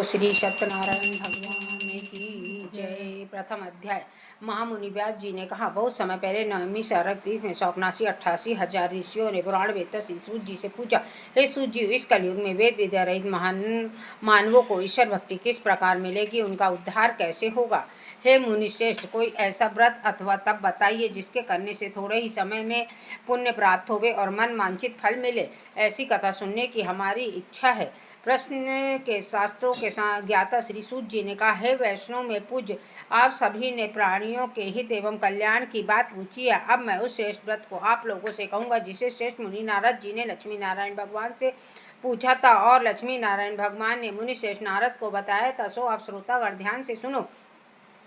श्री सत्यनारायण भगवान की जय। प्रथम अध्याय। महामुनि व्यास जी ने कहा, बहुत समय पहले 9वीं शरद में 189-88 ऋषियों ने पुराण वेत्ता श्री सूत जी से पूछा, हे सूत जी, इस कलयुग में वेद विद्या रहित महान मानवों को ईश्वर भक्ति किस प्रकार मिलेगी, उनका उद्धार कैसे होगा। हे मुनि श्रेष्ठ, कोई ऐसा व्रत अथवा तप बताइए जिसके करने से थोड़े ही समय में पुण्य प्राप्त होवे और मन वांछित फल मिले। ऐसी कथा सुनने की हमारी इच्छा है। प्रश्न के शास्त्रों के ज्ञाता श्री सूत जी ने कहा, हे वैष्णव में पूज्य, आप सभी ने प्राणियों के हित एवं कल्याण की बात पूछी है। अब मैं उस श्रेष्ठ व्रत को आप लोगों से कहूँगा जिसे श्रेष्ठ मुनि नारद जी ने लक्ष्मी नारायण भगवान से पूछा था और लक्ष्मी नारायण भगवान ने मुनि श्रेष्ठ नारद को बताया था। सो आप श्रोतागण ध्यान से सुनो।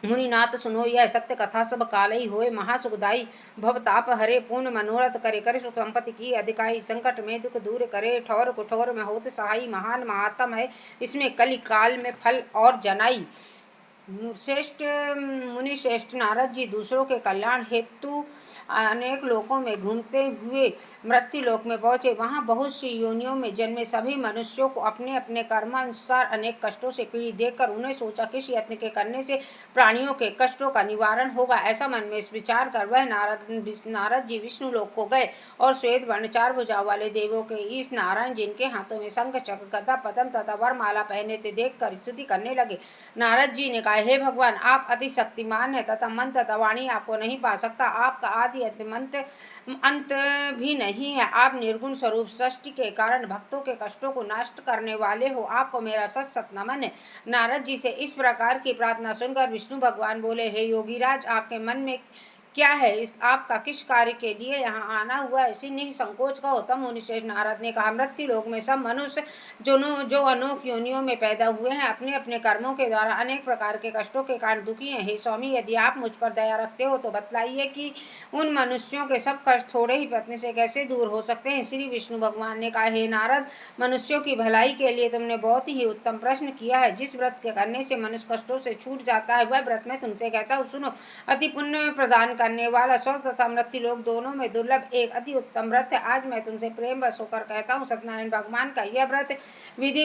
मुनिनाथ सुनो, यह सत्य कथा सब काल ही होए महासुखदायी, भवताप हरे, पूर्ण मनोरथ करे, करे सुख संपत्ति की अधिकाई, संकट में दुख दूर करे, ठौर कुठौर में होत सहाई, महान महात्म है इसमें कलि काल में फल और जनाई। श्रेष्ठ मुनि श्रेष्ठ नारद जी अनुसरों के कल्याण हेतु अनेक लोकों में घूमते हुए मृत्यु लोक में पहुँचे। वहाँ बहुत सी योनियों में जन्मे सभी मनुष्यों को अपने अपने कर्मानुसार अनेक कष्टों से पीड़ित देखकर उन्हें सोचा, किस यत्न के करने से प्राणियों के कष्टों का निवारण होगा। ऐसा मन में इस विचार कर वह नारद जी विष्णु लोक को गए और श्वेत वर्ण 4 भुजाओं वाले देवों के इस नारायण जिनके हाथों में शंख चक्र गदा पद्म तथा वरमाला पहने थे देखकर स्तुति करने लगे। नारद जी ने कहा, हे भगवान, आप अति शक्तिमान है तथा मन तथा वाणी आपको नहीं पा सकता। आपका आदि अंत भी नहीं है। आप निर्गुण स्वरूप सृष्टि के कारण भक्तों के कष्टों को नष्ट करने वाले हो। आपको मेरा सत सत नमन है। नारद जी से इस प्रकार की प्रार्थना सुनकर विष्णु भगवान बोले, हे योगीराज, आपके मन में क्या है, इस आपका किस कार्य के लिए यहाँ आना हुआ, इसी निसंकोच कहो। तब मुनिश्रेष्ठ नारद ने कहा, मृत्यु लोक में सब मनुष्य जो अनोख योनियों में पैदा हुए हैं, अपने अपने कर्मों के द्वारा अनेक प्रकार के कष्टों के कारण दुखी हैं। हे स्वामी, यदि आप मुझ पर दया रखते हो तो बतलाइए कि उन मनुष्यों के सब कष्ट थोड़े ही प्रयत्न से कैसे दूर हो सकते हैं। श्री विष्णु भगवान ने कहा, हे नारद, मनुष्यों की भलाई के लिए तुमने बहुत ही उत्तम प्रश्न किया है। जिस व्रत के करने से मनुष्य कष्टों से छूट जाता है, वह व्रत मैं तुमसे कहता हूँ, सुनो। अति पुण्य प्रदान करने वाला, स्वर्ग तथा मृत्यु लोक दोनों में दुर्लभ एक अति उत्तम व्रत है। आज मैं तुमसे प्रेम वश होकर कहता हूँ, सत्यनारायण भगवान का यह व्रत विधि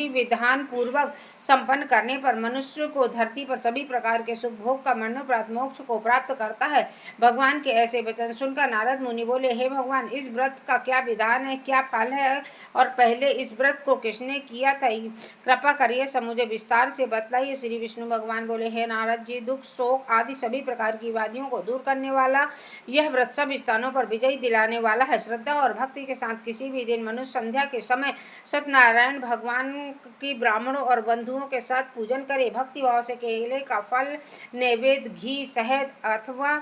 विधान पूर्वक संपन्न करने पर मनुष्य को धरती पर सभी प्रकार के सुख भोग का मरणोपरांत मोक्ष को प्राप्त करता है। भगवान के ऐसे वचन सुनकर नारद मुनि बोले, हे भगवान, इस व्रत का क्या विधान है, क्या फल है और पहले इस व्रत को किसने किया था, कृपा करिए सब मुझे विस्तार से बतलाइए। श्री विष्णु भगवान बोले, हे नारद जी, दुख शोक आदि सभी प्रकार की वादियों को दूर करने वाला यह व्रत सब स्थानों पर विजय दिलाने वाला है। श्रद्धा और भक्ति के साथ किसी भी दिन मनुष्य संध्या के समय सत्यनारायण भगवान की ब्राह्मणों और बंधुओं के साथ पूजन करे। भक्ति भाव से केले का फल, नैवेद्य, घी, शहद अथवा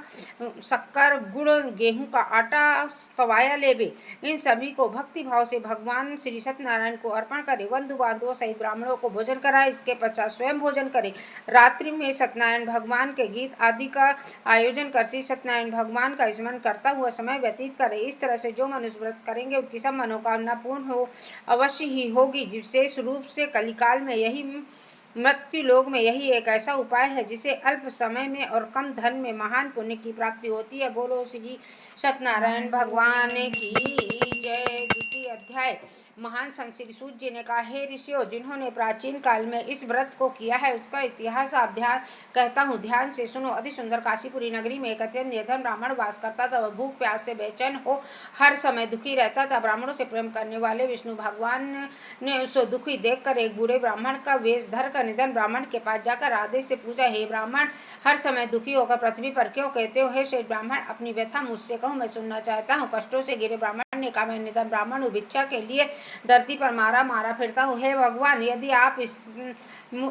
शक्कर, गुड़, गेहूं का आटा, सवाया लेवे, इन सभी को भक्ति भाव से भगवान श्री सत्यनारायण को अर्पण करे। बंधु बांधवों सहित ब्राह्मणों को भोजन कराए। इसके पश्चात स्वयं भोजन करे। रात्रि में सत्यनारायण भगवान के गीत आदि का आयोजन कर श्री सत्यनारायण भगवान का स्मरण करता हुआ समय व्यतीत करे। इस तरह से जो मनुष्य व्रत करेंगे उनकी सब मनोकामना पूर्ण हो अवश्य ही होगी। विशेष रूप से कलिकाल में यही मृत्यु लोक में यही एक ऐसा उपाय है जिसे अल्प समय में और कम धन में महान पुण्य की प्राप्ति होती है। बोलो श्री सत्यनारायण भगवान की जय। द्वितीय अध्याय। महान संत श्री सूत जी ने कहा, हे ऋषियों, जिन्होंने प्राचीन काल में इस व्रत को किया है उसका इतिहास आप कहता हूँ, ध्यान से सुनो। अति सुंदर काशीपुरी नगरी में एक अत्यंत निर्धन ब्राह्मण वास करता था। वह भूख प्यास से बेचैन हो हर समय दुखी रहता था। ब्राह्मणों से प्रेम करने वाले विष्णु भगवान ने उसको दुखी देखकर एक बूढ़े ब्राह्मण का वेश धरकर निधन ब्राह्मण के पास जाकर आदेश से पूछा, हे ब्राह्मण, हर समय दुखी होकर पृथ्वी पर क्यों कहते हो? हे श्रेष्ठ ब्राह्मण, अपनी व्यथा मुझसे कहो, मैं सुनना चाहता हूँ। कष्टों से घिरे ब्राह्मण ने कहा, मैं निधन ब्राह्मण हूँ, भिक्षा के लिए धरती पर मारा फिरता हूँ। हे भगवान, यदि आप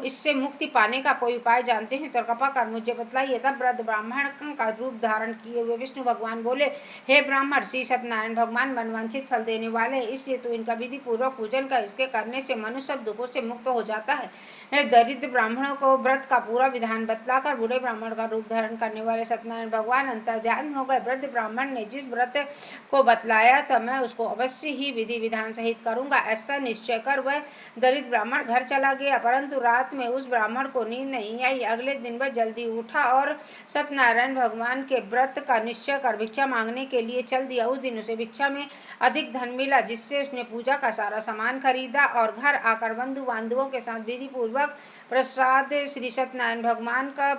इससे मुक्ति पाने का कोई उपाय जानते हैं तो कृपा कर मुझे बतलाइए। तब वृद्ध ब्राह्मण का रूप धारण किए हुए विष्णु भगवान बोले, हे ब्राह्मण, श्री सत्यनारायण भगवान मनवांछित फल देने वाले, इसलिए तो इनका विधि पूर्वक पूजन कर। इसके करने से मनुष्य सब दुखों से मुक्त हो जाता है। दरिद्र ब्राह्मणों को व्रत का पूरा विधान बतलाकर बूढ़े ब्राह्मण का रूप धारण करने वाले सत्यनारायण भगवान अंतर्ध्यान हो गए। वृद्ध ब्राह्मण ने जिस व्रत को बतलाया तब मैं उसको अवश्य ही विधि विधान सहित करूंगा। ऐसा निश्चय कर वह दरिद्र ब्राह्मण घर चला गया। परंतु रात में उस ब्राह्मण को नींद नहीं आई। अगले दिन वह जल्दी उठा और सत्यनारायण भगवान के व्रत का निश्चय कर भिक्षा मांगने के लिए चल दिया। उस दिन उसे भिक्षा में अधिक धन मिला, जिससे उसने पूजा का सारा सामान खरीदा और घर आकर बंधु बांधवों के साथ विधि पूर्वक प्रसाद श्री सत्यनारायण भगवान का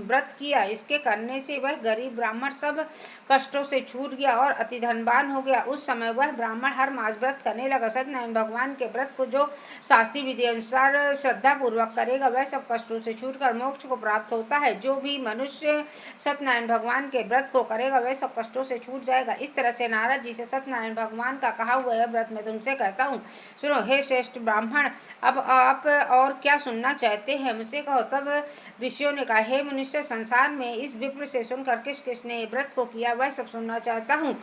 व्रत किया। इसके करने से वह गरीब ब्राह्मण सब कष्टों से छूट गया और अति धनवान हो गया। उस समय वह ब्राह्मण हर मास व्रत करने लगा। सत्यनारायण भगवान के व्रत को जो शास्त्रीय विधि अनुसार श्रद्धा पूर्वक करेगा वह सब कष्टों से छूटकर मोक्ष को प्राप्त होता है। जो भी मनुष्य सत्यनारायण भगवान के व्रत को करेगा वह सब कष्टों से छूट जाएगा। इस तरह से नारद जी से सत्यनारायण भगवान का कहा हुआ यह व्रत मैं तुमसे कहता हूँ, सुनो। हे श्रेष्ठ ब्राह्मण, अब आप और क्या सुनना चाहते हैं मुझसे कहो। तब ऋषियों ने कहा, हे मनुष्य, संसार में इस विप्र से सुनकर किस किसने व्रत को किया वह सब सुनना चाहता हूँ।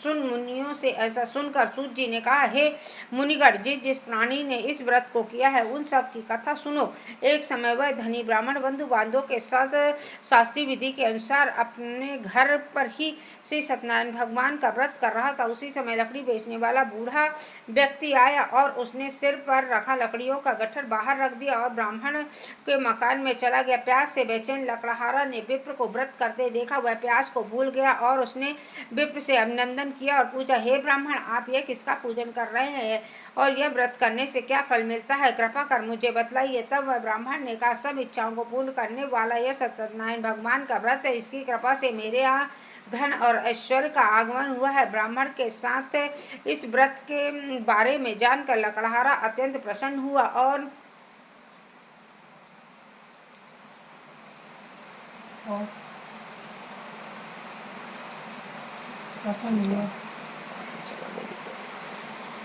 मुनियों से ऐसा सुनकर सूत जी ने कहा, हे मुनिगण, जिस प्राणी ने इस व्रत को किया है उन सब की कथा सुनो। एक समय वह धनी ब्राह्मण बंधु बांधवों के साथ शास्त्रीय विधि के अनुसार अपने घर पर ही श्री सत्यनारायण भगवान का व्रत कर रहा था। उसी समय लकड़ी बेचने वाला बूढ़ा व्यक्ति आया और उसने सिर पर रखा लकड़ियों का गट्ठर बाहर रख दिया और ब्राह्मण के मकान में चला गया। प्यास से बेचैन लकड़हारा ने विप्र को व्रत करते देखा। वह प्यास को भूल गया और उसने विप्र से अभिनंदन किया और पूछा, हे ब्राह्मण, आप यह किसका पूजन कर रहे हैं और यह व्रत करने से क्या फल मिलता है, कृपा कर मुझे बतलाइए। तब वह ब्राह्मण ने कहा, सब इच्छाओं को पूर्ण करने वाला यह सत्यनारायण भगवान का व्रत है। इसकी कृपा से मेरे यहाँ धन और ऐश्वर्य का आगमन हुआ है। ब्राह्मण के साथ इस व्रत के बारे में जानकर लकड़हारा अत्यंत प्रसन्न हुआ और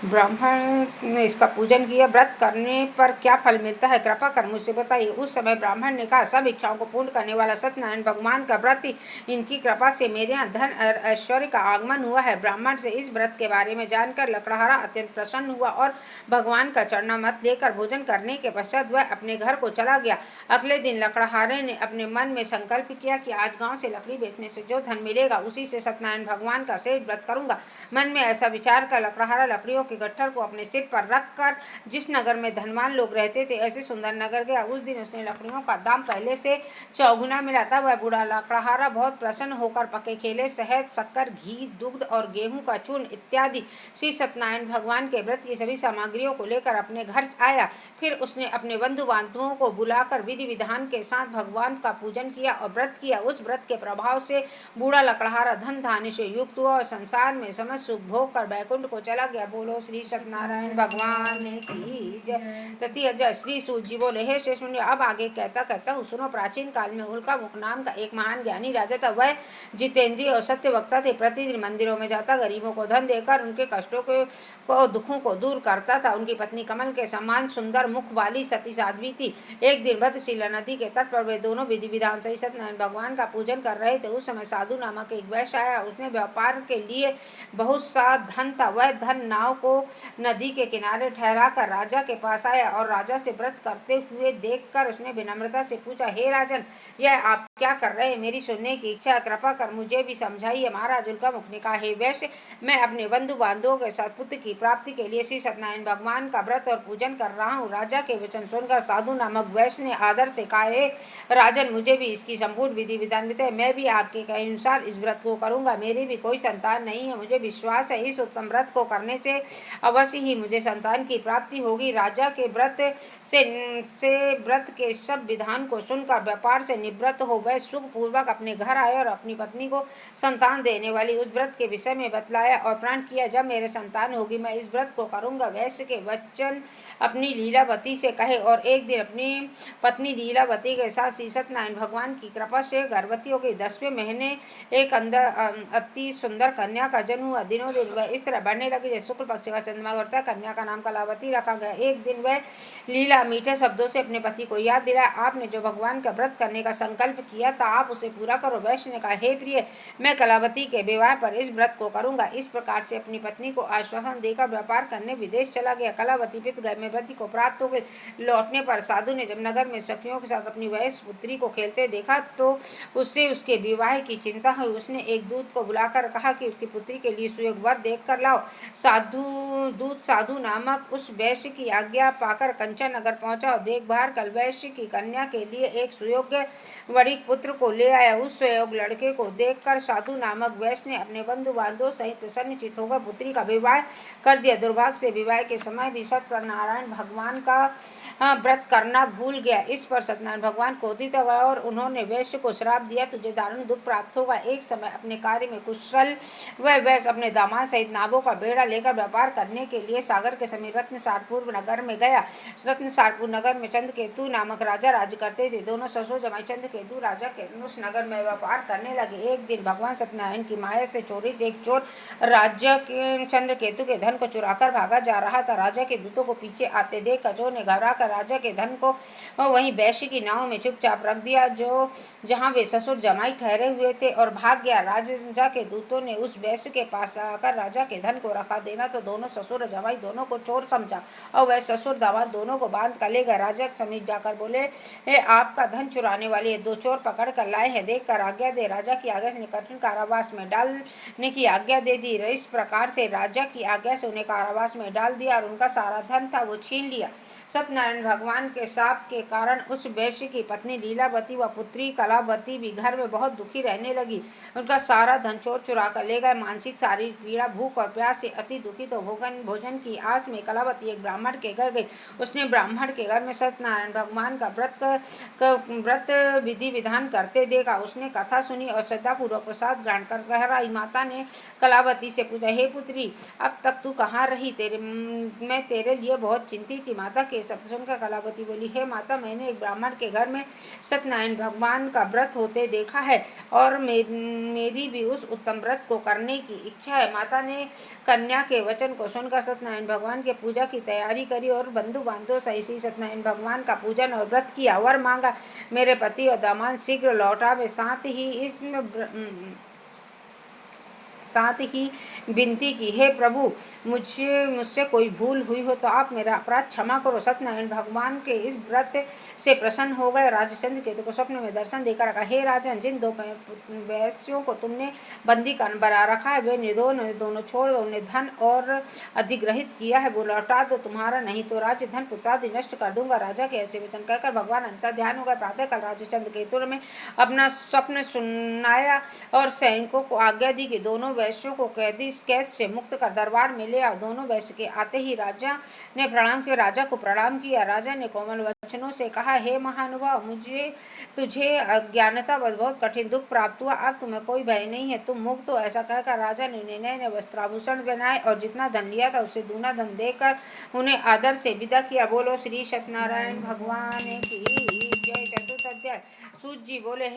ब्राह्मण ने इसका पूजन किया। व्रत करने पर क्या फल मिलता है, कृपा कर मुझसे बताइए। उस समय ब्राह्मण ने कहा, सब इच्छाओं को पूर्ण करने वाला सत्यनारायण भगवान का व्रत, इनकी कृपा से मेरे यहाँ धन और ऐश्वर्य का आगमन हुआ है। ब्राह्मण से इस व्रत के बारे में जानकर लकड़हारा अत्यंत प्रसन्न हुआ और भगवान का चरणामृत लेकर भोजन करने के पश्चात वह अपने घर को चला गया। अगले दिन लकड़हारे ने अपने मन में संकल्प किया कि आज गाँव से लकड़ी बेचने से जो धन मिलेगा उसी से सत्यनारायण भगवान का श्रेष्ठ व्रत करूंगा। मन में ऐसा विचार कर लकड़हारा लकड़ियों के गट्ठर को अपने सिर पर रखकर जिस नगर में धनवान लोग रहते थे ऐसे सुंदर नगर गया। उस दिन उसने लकड़ियों का दाम पहले से चौगुना मिला। तब वह बूढ़ा लकड़हारा बहुत प्रसन्न होकर पके केले, शहद, शक्कर, घी, दुग्ध और गेहूं का चूर्ण इत्यादि श्री सत्यनारायण भगवान के व्रत की सभी सामग्रियों को लेकर अपने घर आया। फिर उसने अपने बंधु बांधवों को बुलाकर विधि विधान के साथ भगवान का पूजन किया और व्रत किया। उस व्रत के प्रभाव से बूढ़ा लकड़हारा धन धान्य से युक्त हुआ और संसार में समस्त सुख भोग कर बैकुंठ को चला गया। बोलो श्री सत्यनारायण भगवान की जय। तृतीय जय। श्री सूत जी बोले, हे शेष मुनि, अब आगे कहता हूँ सुनो। प्राचीन काल में उल्का मुख नाम का एक महान ज्ञानी राजा था। वह जितेंद्रिय और सत्य वक्ता थे। प्रतिदिन मंदिरों में जाता, गरीबों को धन देकर उनके कष्टों को दुखों को दूर करता था। उनकी पत्नी कमल के समान सुंदर मुख वाली सती साध्वी थी। एक दिन भद्रशिला नदी के तट पर वे दोनों विधि विधान सहित सत्यनारायण भगवान का पूजन कर रहे थे। उस समय साधु नामक एक वैश्य आया। उसने व्यापार के लिए बहुत सा धन था। वह धन नाव को नदी के किनारे ठहरा कर राजा के पास आया और राजा से व्रत करते हुए देखकर उसने विनम्रता से पूछा, हे राजन, यह आप क्या कर रहे हैं? मेरी सुनने की इच्छा, कृपा कर मुझे भी समझाइए। महाराज उल्का मुख ने कहा, हे वैश्य, मैं अपने बंधु बांधवों के साथ पुत्र की प्राप्ति के लिए श्री सत्यनारायण भगवान का व्रत और पूजन कर रहा हूँ। राजा के वचन सुनकर साधु नामक वैश्य ने आदर से कहा, हे राजन, मुझे भी इसकी संपूर्ण विधि विधान बताइए। मैं भी आपके कहे अनुसार इस व्रत को करूंगा। मेरी भी कोई संतान नहीं है। मुझे विश्वास है इस उत्तम व्रत को करने से अवश्य ही मुझे संतान की प्राप्ति होगी। राजा के व्रत से व्रत के सब विधान को सुनकर व्यापार से निवृत्त हो वह सुख पूर्वक अपने घर आए और अपनी पत्नी को संतान देने वाली उस व्रत के विषय में बतलाया और प्रण किया, जब मेरे संतान होगी मैं इस व्रत को करूंगा। वैश्य के वचन अपनी लीलावती से कहे और एक दिन अपनी पत्नी लीलावती के साथ श्री सत्यनारायण भगवान की कृपा से गर्भवती हो गई। 10वें महीने एक अति सुंदर कन्या का जन्म हुआ। दिनों दिन वह इस तरह बढ़ने लगी जैसे शुक्ल पक्ष का चंद्रमा उठता, कन्या का नाम कलावती रखा गया। एक दिन वह लीला मीठे शब्दों से अपने पति को याद दिलाया, आपने जो भगवान का व्रत करने का संकल्प किया था, आप उसे पूरा करो। वैश्य ने कहा, हे प्रिय, मैं कलावती के विवाह पर इस व्रत को करूंगा। इस प्रकार से अपनी पत्नी को आश्वासन देकर व्यापार करने विदेश चला गया। कलावती पितृगृह में व्रत को प्राप्त हो गई। लौटने पर साधु ने जब नगर में सखियों के साथ अपनी वैश्य पुत्री को खेलते देखा तो उससे उसके विवाह की चिंता हुई। उसने एक दूत को बुलाकर कहा कि उसकी पुत्री के लिए सुयोग वर देख कर लाओ। साधु नामक उस वैश्य की आज्ञा पाकर कंचन नगर पहुंचा और देखभाल कर वैश्य की कन्या के लिए एक सुयोग्य वरिक पुत्र को ले आया। उस सुयोग लड़के को देखकर साधु नामक वैश्य ने अपने बंधु बांधवों सहित प्रसन्नचित्त होकर पुत्री का विवाह कर दिया। दुर्भाग्य से विवाह के समय भी सत्यनारायण भगवान का व्रत करना भूल गया। इस पर सत्यनारायण भगवान क्रोधित हो गए और उन्होंने वैश्य को श्राप दिया, तुझे दारुण दुख प्राप्त होगा। एक समय अपने कार्य में कुशल वह वैश्य अपने दामाद सहित नावों का बेड़ा लेकर व्यापार करने के लिए सागर के समीप रत्नसारपुर नगर में गया। रत्नसारपुर नगर में चंद्रकेतु नामक राजा राज्य करते थे। दोनों ससुर जमाई चंद्रकेतु राजा के उस नगर में व्यापार करने लगे। एक दिन भगवान सत्यनारायण की माया से चोरित एक चोर राज्य के चंद्रकेतु के धन को चुराकर भागा जा रहा था। राजा के दूतों को पीछे आते देख चोर ने घबरा कर राजा के धन को वहीं वैश्य की नाव में चुपचाप रख दिया, जो जहां वे ससुर जमाई ठहरे हुए थे, और भाग गया। राजा के दूतों ने उस वैश्य के पास आकर राजा के धन को रखा देना तो दोनों ससुर जमाई दोनों को चोर समझा और वह ससुर दामाद दोनों को बांध कर ले गए। राजा के समीप जाकर बोले, आपका धन चुराने वाले दो चोर पकड़ कर लाए हैं, देख कर आज्ञा दे। राजा की आज्ञा से कठिन कारावास में डालने की आज्ञा दे दी। इस प्रकार से राजा की आज्ञा से उन्हें कारावास में डाल दिया और उनका सारा धन था वो छीन लिया। सत्यनारायण भगवान के शाप के कारण उस वैश्य की पत्नी लीलावती व पुत्री कलावती भी घर में बहुत दुखी रहने लगी। उनका सारा धन चोर चुरा कर ले गए। मानसिक शारीरिक पीड़ा, भूख और प्यास से अति दुखी तो भोजन की आस में कलावती एक ब्राह्मण के घर गई। उसने ब्राह्मण के घर में सत्यनारायण भगवान का व्रत विधि विधान करते देखा। उसने कथा सुनी और श्रद्धापूर्वक प्रसाद ग्रहण कर कह आई। माता ने कलावती से पूछा, हे पुत्री, अब तक तू कहाँ रही? मैं तेरे लिए बहुत चिंतित थी। माता के शब्द सुनकर कलावती बोली, हे माता, मैंने एक ब्राह्मण के घर में सत्यनारायण भगवान का व्रत होते देखा है और मेरी भी उस उत्तम व्रत को करने की इच्छा है। माता ने कन्या के वचन को सुनकर सत्यनारायण भगवान के पूजा की तैयारी करी और बंधु बांधवों सहित सत्यनारायण भगवान का पूजन और व्रत किया। वर मांगा, मेरे पति और दामाद शीघ्र लौटा वे। साथ ही विनती की, हे प्रभु, मुझसे कोई भूल हुई हो तो आप मेरा अपराध क्षमा करो। सत्यनारायण भगवान के इस व्रत से प्रसन्न हो गए। राजा चंद्रकेतु को स्वप्न में दर्शन देकर कहा, हे राजन, जिन दो वैश्यों को तुमने बंदी बना रखा है वे दोनों छोड़ दो। उन्हें धन और अधिग्रहित किया है वो लौटा दो, तुम्हारा नहीं तो राज्य धन पुत्रादि नष्ट कर दूंगा। राजा के ऐसे वचन कहकर भगवान अंतर ध्यान हो गए। प्रातः कल राजा चंद्रकेतु में अपना स्वप्न सुनाया और सैनिकों को आज्ञा दी कि दोनों वैश्यों को कैद से मुक्त कर दरबार में ले आओ। दोनों वैश्य के आते ही राजा ने राजा को प्रणाम किया। राजा ने कोमल वचनों से कहा, हे महानुभाव, तुझे अज्ञानता बहुत कठिन दुख प्राप्त हुआ। अब तुम्हें कोई भय नहीं है, तुम मुक्त हो। ऐसा कहकर राजा ने उन्हें नए नए वस्त्राभूषण बनाए और जितना धन लिया था उससे दूना धन देकर उन्हें आदर से विदा किया। बोलो श्री सत्यनारायण भगवान की जय। चतुर्थ अध्याय। सूत जी बोले,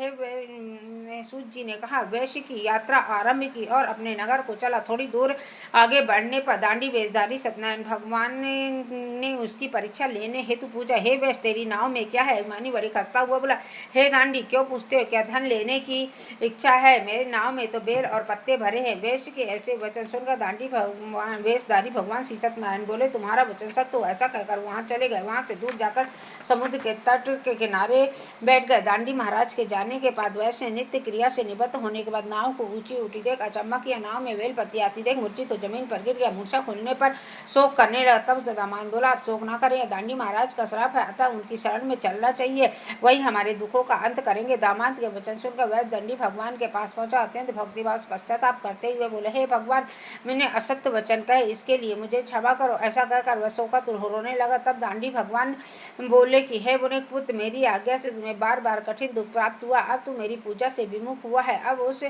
सूत जी ने कहा, वैश्य की यात्रा आरंभ की और अपने नगर को चला। थोड़ी दूर आगे बढ़ने पर दांडी वेशधारी सत्यनारायण भगवान ने उसकी परीक्षा लेने हेतु पूछा, हे वैश्य, तेरी नाव में क्या है? अभिमानी बड़ी खस्ता हुआ बोला, हे दांडी, क्यों पूछते हो? क्या धन लेने की इच्छा है? मेरे नाव में तो बेल और पत्ते भरे हैं। वैश्य के ऐसे वचन सुनकर दांडी भगवान वेशधारी भगवान श्री सत्यनारायण बोले, तुम्हारा वचन सत्य हो। ऐसा कहकर वहाँ चले गए। वहाँ से दूर जाकर समुद्र के तट के किनारे बैठ गए। दांडी महाराज के जाने के बाद वैश्य नित्य क्रिया से निबद्ध होने के बाद नाव को ऊंची उठी देख अचंबा किया। नाव में बेल पत्ती आती देख मूर्छित तो जमीन पर गिर गया। मूर्छा खुलने पर शोक करने लगा। तब दामाद बोला, आप शोक न करें, दांडी महाराज का श्राप है, अतः उनकी शरण में चलना चाहिए, वही हमारे दुखों का अंत करेंगे। दामाद के वचन सुनकर वैश्य दंडी भगवान के पास पहुंचा। अत्यंत भक्तिभाव पश्चाताप करते हुए बोले, हे भगवान, मैंने असत्य वचन कहे, इसके लिए मुझे क्षमा करो। ऐसा कहकर वह शोकातुर रोने लगा। तब दांडी भगवान बोले कि हे पुत्र, मेरी आज्ञा से तुम्हें बार बार कठिन दुख प्राप्त हुआ। अब तू मेरी पूजा से विमुख हुआ है। अब उस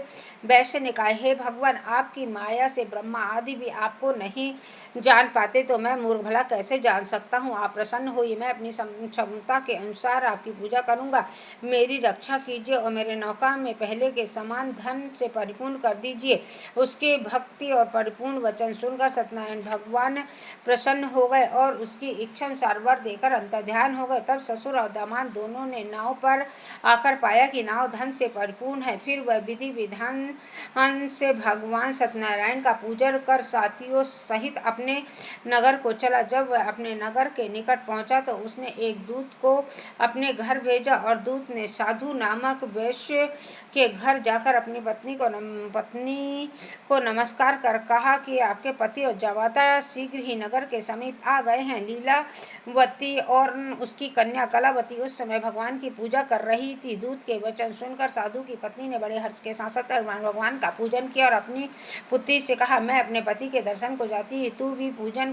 वैश्य ने कहा, हे भगवान, आपकी माया से ब्रह्मा आदि भी आपको नहीं जान पाते, तो मैं मूर्ख भला कैसे जान सकता हूँ। आप प्रसन्न होइए, मैं अपनी क्षमता के अनुसार आपकी पूजा करूँगा। मेरी रक्षा कीजिए और मेरे नौका में पहले के समान धन से परिपूर्ण कर दीजिए। उसके भक्ति और परिपूर्ण वचन सुनकर सत्यनारायण भगवान प्रसन्न हो गए और उसकी इच्छा अनुसार वर देकर अंतर्ध्यान हो गए। तब ससुर और दामाद दोनों ने नाव पर आकर पाया कि नाव धन से परिपूर्ण है। फिर वह विधि विधान से भगवान सत्यनारायण का पूजन कर साथियों सहित अपने नगर को चला। जब वह अपने नगर के निकट पहुंचा तो उसने एक दूत को अपने घर भेजा और दूत ने साधु नामक वैश्य के घर जाकर अपनी पत्नी को नमस्कार कर कहा कि आपके पति और जामाता शीघ्र ही नगर के समीप आ गए हैं। लीलावती और उसकी कन्या कलावती उस समय भगवान की पूजा कर रही थी। दूत के वचन सुनकर साधु की पत्नी ने बड़े हर्ष के साथ सत्यनारायण भगवान का पूजन किया और अपनी पुत्री से कहा, मैं अपने पति के दर्शन को जाती हूँ, तू भी पूजन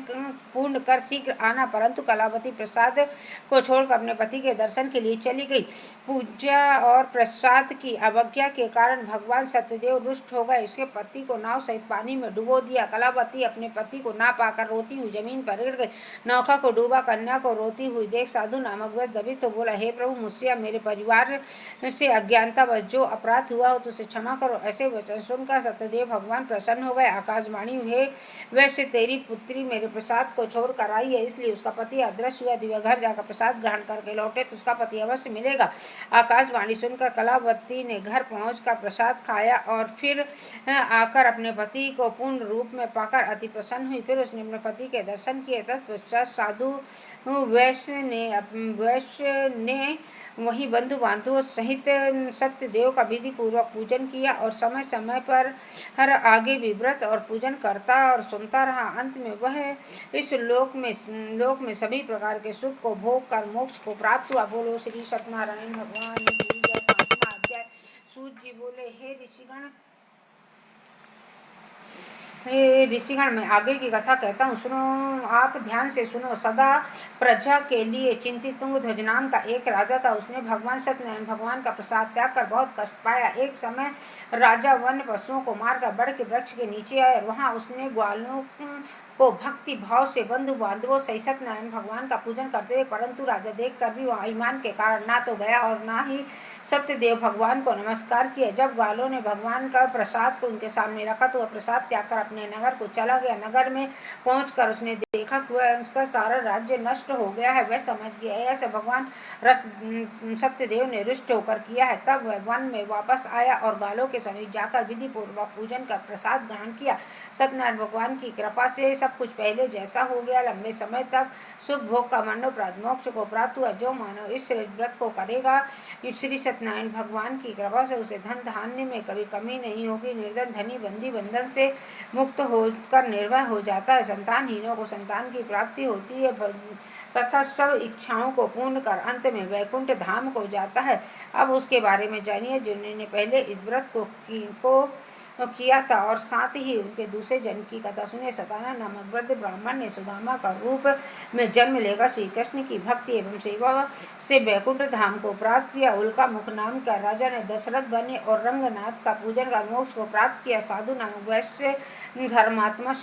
पूर्ण कर शीघ्र आना। परंतु कलावती प्रसाद को छोड़कर अपने पति के दर्शन के लिए चली गई। पूजा और प्रसाद की अवज्ञा के कारण भगवान सत्यदेव रुष्ट हो गए। उसके पति को नाव सहित पानी में डुबो दिया। कलावती अपने पति को ना पाकर रोती हुई जमीन पर गिर गई। नौका को डूबा कन्या को रोती हुई देख साधु नामक वैश्य दबित तो बोला, हे प्रभु, मुझसे या मेरे परिवार से अज्ञानतावश जो अपराध हुआ हो तो उसे क्षमा करो। ऐसे वचन सुनकर सत्यदेव भगवान प्रसन्न हो गए। आकाशवाणी, हे वैसे तेरी पुत्री मेरे प्रसाद को छोड़कर आई है, इसलिए उसका पति अदृश्य हुआ। दिव्य घर जाकर प्रसाद ग्रहण करके लौटे तो उसका पति अवश्य मिलेगा। आकाशवाणी सुनकर कलावती ने घर पहुंचकर प्रसाद खाया और फिर आकर अपने पति को पूर्ण रूप में पाकर अति प्रसन्न हुई। फिर उसने अपने पति के दर्शन किए। तत्पश्चात साधु वैश्य ने वही बंधु बांधवों सहित सत्यदेव का विधि पूर्वक पूजन किया और समय समय पर हर आगे भी व्रत और पूजन करता और सुनता रहा। अंत में वह इस लोक में सभी प्रकार के सुख को भोग कर मोक्ष को प्राप्त हुआ। बोलो श्री सत्यनारायण भगवान की जय। 5वां अध्याय। सूत जी बोले, हे ऋषिगण, मैं आगे की कथा कहता हूँ, सुनो, आप ध्यान से सुनो। सदा प्रजा के लिए चिंतित तुंगध्वज नाम का एक राजा था। उसने भगवान सत्यनारायण भगवान का प्रसाद त्याग कर बहुत कष्ट पाया। एक समय राजा वन पशुओं को मारकर बड़ के वृक्ष के नीचे आए। वहाँ उसने ग्वालों को भक्ति भाव से बंधु बांधवों सहित सत्यनारायण भगवान का पूजन करते हुए, परंतु राजा देख कर भी वहाँ ईमान के कारण ना तो गया और ना ही सत्यदेव भगवान को नमस्कार किया। जब ग्वालों ने भगवान का प्रसाद को उनके सामने रखा तो वह प्रसाद त्याग कर अपने नगर को चला गया। नगर में पहुंचकर उसने देखा कि उसका सारा राज्य नष्ट हो गया है। वह समझ गया ऐसे भगवान सत्यदेव ने रुष्ट होकर किया है। तब वह वन में वापस आया और ग्वालों के समीप जाकर विधि पूर्वक पूजन कर प्रसाद ग्रहण किया। सत्यनारायण भगवान की कृपा से सब कुछ पहले जैसा हो गया। लंबे समय तक सुख भोग का मरणोपरांत मोक्ष को प्राप्त हुआ। जो मानव इस व्रत को करेगा, श्री सत्यनारायण भगवान की कृपा से उसे धन धान्य में कभी कमी नहीं होगी। निर्धन धनी बंदी बंधन से मुक्त होकर निर्भय हो जाता है। संतानहीनों को संतान की प्राप्ति होती है तथा सब इच्छाओं को पूर्ण कर अंत में वैकुंठ धाम को जाता है। अब उसके बारे में जानिए जिन्होंने पहले इस व्रत को किया था और साथ ही उनके दूसरे जन्म की कथा सुने। सताना नामक वृद्ध ब्राह्मण ने सुदामा का रूप में जन्म लेकर श्री कृष्ण की भक्ति एवं सेवा से वैकुंठ धाम को प्राप्त किया। उल्का मुख नाम का राजा ने दशरथ बने और रंगनाथ का पूजन कर मोक्ष को प्राप्त किया। साधु नामक वैश्य धर्मात्मा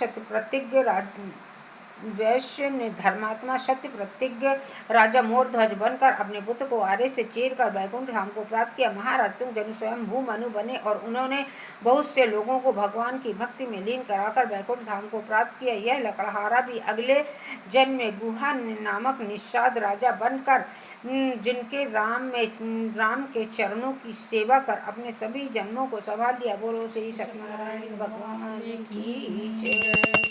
सत्य प्रतिज्ञ राजा मोरध्वज बनकर अपने पुत्र को आरे से चीर कर वैकुंठ धाम को प्राप्त किया। महाराज तुंगजन स्वयं भूमनु बने और उन्होंने बहुत से लोगों को भगवान की भक्ति में लीन कराकर वैकुंठ धाम को प्राप्त किया। यह लकड़हारा भी अगले जन्म में गुहा नामक निषाद राजा बनकर जिनके राम के चरणों की सेवा कर अपने सभी जन्मों को संभाल लिया। बोलो श्री सत्यनारायण भगवान की जय।